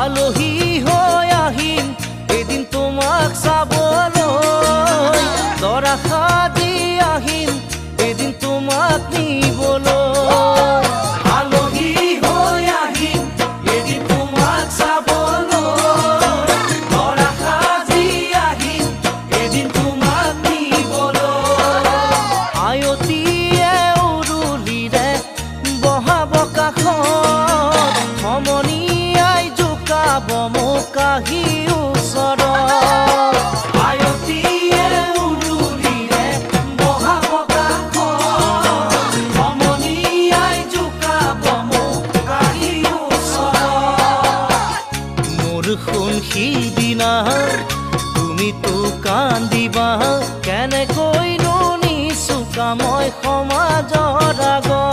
আলহী হৈ আহিম এদিন তোমাক চাবলৈ, দৰা সাজি আহিম এদিন তোমাক নিবলৈ। আলহী হৈ আহিম এদিন তোমাক চাবলৈ, দৰা সাজি আহিম এদিন তোমাক নিবলৈ। আয়তীয়ে উৰুলিৰে বহাব কাষত, সমনীয়াই জোকাব মোক আহি ওচৰত। আয়তীয়ে উৰুলিৰে বহাব কাষত, সমনীয়াই জোকাব মোক আহি ওচৰত। মোৰ সোণ সিদিনা তুমিতো কান্দিবা, কেনেকৈনো নিচুকা মই সমাজৰ আগত।